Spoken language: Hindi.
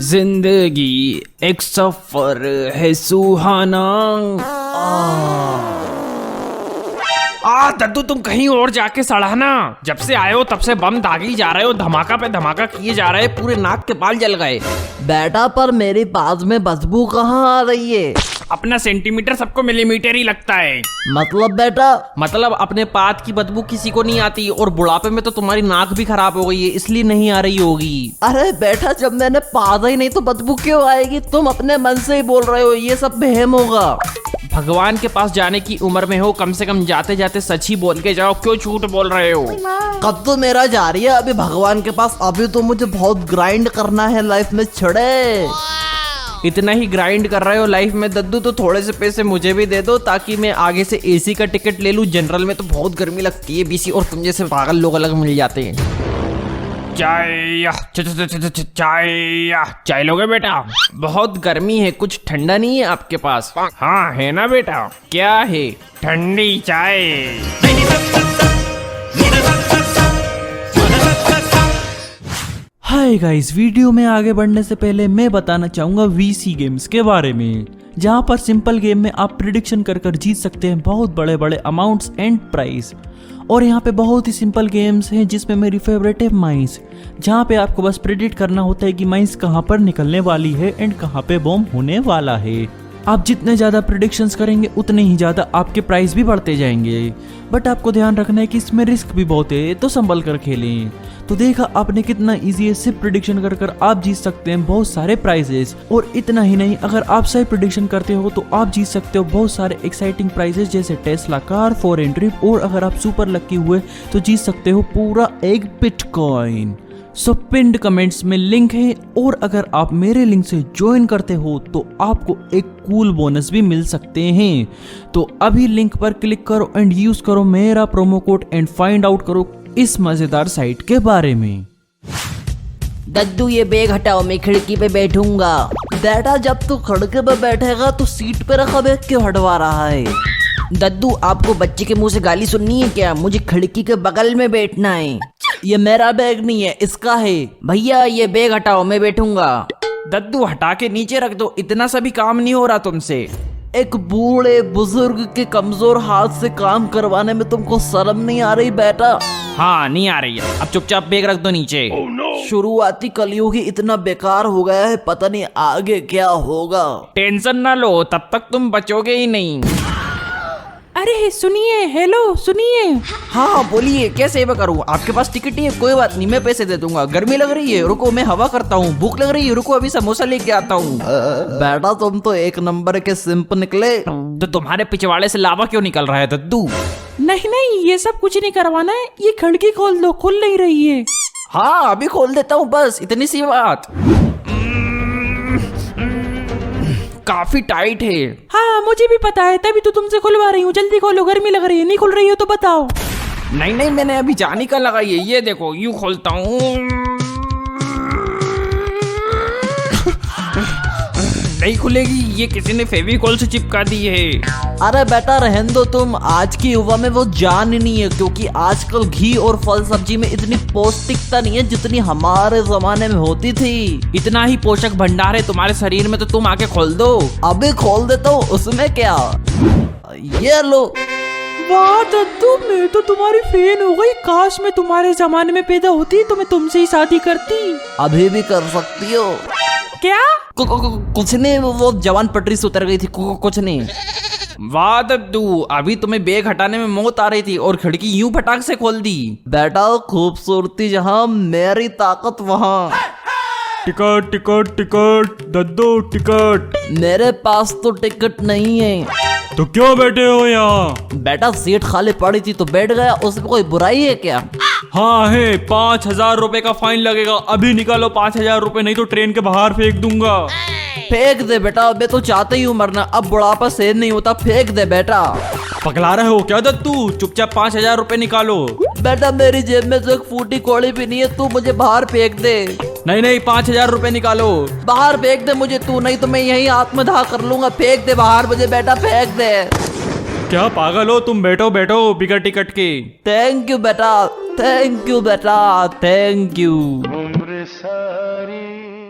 जिंदगी एक सफर है सुहाना। दद्दू तुम कहीं और जाके सड़ाना। जब से आए हो तब से बम दागी जा रहे हो, धमाका पे धमाका किए जा रहे हैं, पूरे नाक के बाल जल गए। बेटा पर मेरी पास में बदबू कहाँ आ रही है? अपना सेंटीमीटर सबको मिलीमीटर ही लगता है। मतलब बेटा? मतलब अपने पात की बदबू किसी को नहीं आती, और बुढ़ापे में तो तुम्हारी नाक भी खराब हो गई है, इसलिए नहीं आ रही होगी। अरे बेटा जब मैंने पादा ही नहीं तो बदबू क्यों आएगी? तुम अपने मन से ही बोल रहे हो, ये सब वहम होगा। भगवान के पास जाने की उम्र में हो, कम से कम जाते जाते सच ही बोल के जाओ, क्यों झूठ बोल रहे हो? कब तो मेरा जा रही है अभी भगवान के पास, अभी तो मुझे बहुत ग्राइंड करना है लाइफ में छड़े। इतना ही ग्राइंड कर रहे हो लाइफ में दद्दू, तो थोड़े से पैसे मुझे भी दे दो ताकि मैं आगे से एसी का टिकट ले लूं। जनरल में तो बहुत गर्मी लगती है, बीसी और तुम जैसे पागल लोग अलग मिल जाते हैं। चाय चाय लोगे बेटा? बहुत गर्मी है, कुछ ठंडा नहीं है आपके पास? हाँ है ना बेटा। क्या है? ठंडी चाय। हाय गाइस, वीडियो में आगे बढ़ने से पहले मैं बताना चाहूंगा वीसी गेम्स के बारे में, जहां पर सिंपल गेम में आप प्रिडिक्शन कर जीत सकते हैं बहुत बड़े बड़े अमाउंट्स एंड प्राइस। और यहाँ पे बहुत ही सिंपल गेम्स हैं, जिसमें मेरी फेवरेट है माइंस, जहाँ पे आपको बस प्रिडिक्ट करना होता है कि माइंस कहाँ पर निकलने वाली है एंड कहाँ पे बॉम्ब होने वाला है। आप जितने ज़्यादा प्रिडिक्शंस करेंगे उतने ही ज़्यादा आपके प्राइस भी बढ़ते जाएंगे। बट आपको ध्यान रखना है कि इसमें रिस्क भी बहुत है, तो संभल कर खेलें। तो देखा आपने कितना इजी है, सिर्फ प्रिडिक्शन कर आप जीत सकते हैं बहुत सारे प्राइजेस। और इतना ही नहीं, अगर आप सही प्रिडिक्शन करते हो तो आप जीत सकते हो बहुत सारे एक्साइटिंग प्राइजेस, जैसे टेस्ला कार, फॉरेन ट्रिप, और अगर आप सुपर लकी हुए तो जीत सकते हो पूरा एक बिटकॉइन। सो पिन्ड कमेंट्स में लिंक है, और अगर आप मेरे लिंक से ज्वाइन करते हो तो आपको एक कूल बोनस भी मिल सकते हैं। तो अभी लिंक पर क्लिक करो एंड यूज करो मेरा promo code and find out करो इस मजेदार साइट के बारे में। दद्दू ये बैग हटाओ, मैं खिड़की पे बैठूंगा। बेटा जब तू खिड़की पे बैठेगा तो सीट पे रखा बैग क्यों हटवा रहा है? दद्दू आपको बच्चे के मुंह से गाली सुननी है क्या? मुझे खिड़की के बगल में बैठना है। ये मेरा बैग नहीं है, इसका है। भैया ये बैग हटाओ, मैं बैठूंगा। दद्दू हटा के नीचे रख दो, इतना सा भी काम नहीं हो रहा तुमसे। एक बूढ़े बुजुर्ग के कमजोर हाथ से काम करवाने में तुमको शर्म नहीं आ रही बेटा? हाँ नहीं आ रही है, अब चुपचाप बैग रख दो नीचे। शुरुआती कलयुग ही इतना बेकार हो गया है, पता नहीं आगे क्या होगा। टेंशन ना लो, तब तक तुम बचोगे ही नहीं। अरे सुनिए, हेलो सुनिए। हाँ बोलिए, क्या सेवा करूँ? आपके पास टिकट ही है? कोई बात नहीं, मैं पैसे दे दूंगा। गर्मी लग रही है, रुको मैं हवा करता हूँ। भूख लग रही है, रुको अभी समोसा लेके आता हूँ। बेटा तुम तो एक नंबर के सिंप निकले। तो तुम्हारे पिछवाड़े से लावा क्यों निकल रहा है दद्दू? नहीं नहीं, ये सब कुछ नहीं करवाना है, ये खिड़की खोल दो, खुल नहीं रही है। हाँ अभी खोल देता हूँ, बस इतनी सी बात। काफी टाइट है। हाँ मुझे भी पता है, तभी तो तुमसे खुलवा रही हूँ। जल्दी खोलो, गर्मी लग रही है। नहीं खुल रही हो तो बताओ। नहीं नहीं, मैंने अभी जानी का लगाई है, ये देखो यूं खोलता हूँ। नहीं खुलेगी, ये किसी ने फेविकॉल से चिपका दी है। अरे बेटा रहन दो तुम, आज की युवा में वो जान ही नहीं है, क्योंकि आजकल घी और फल सब्जी में इतनी पौष्टिकता नहीं है जितनी हमारे जमाने में होती थी। इतना ही पोषक भंडार है तुम्हारे शरीर में, तो तुम आके खोल दो। अभी खोल देता हूँ, उसमें क्या। ये लो। वाह दद्दू, मैं तो तुम्हारी फैन हो गई। काश मैं तुम्हारे जमाने में पैदा होती तो मैं तुमसे ही शादी करती। अभी भी कर सकती हो। क्या? कुछ नहीं, वो जवान पटरी से उतर गई थी, कुछ नहीं। वाह दद्दू, अभी तुम्हें बैग हटाने में मौत आ रही थी और खिड़की यूं फटाक से खोल दी। बेटा खूबसूरती जहाँ, मेरी ताकत वहाँ। टिकट टिकट टिकट, दद्दू टिकट। मेरे पास तो टिकट नहीं है। तो क्यों बैठे हो यहाँ? बेटा सीट खाली पड़ी थी तो बैठ गया, उसमें कोई बुराई है क्या? हाँ है, 5,000 रुपए का फाइन लगेगा। अभी निकालो 5,000 रुपए, नहीं तो ट्रेन के बाहर फेंक दूंगा। फेंक दे बेटा, मैं तो चाहते ही हूँ मरना, अब बुढ़ापा सहन नहीं होता। फेंक दे बेटा। पगला रहे हो क्या दद्दू? चुपचाप 5,000 रुपए निकालो। बेटा मेरी जेब में तो एक फूटी कौड़ी भी नहीं है, तू मुझे बाहर फेंक दे। नहीं नहीं, 5,000 रुपए निकालो। बाहर फेंक दे मुझे तू, नहीं तो मैं यहीं आत्मदाह कर लूंगा। फेंक दे बाहर मुझे बेटा, फेंक दे। क्या पागल हो तुम? बैठो बैठो बिगर टिकट के। थैंक यू बेटा, थैंक यू बेटा, थैंक यू। उम्र सारी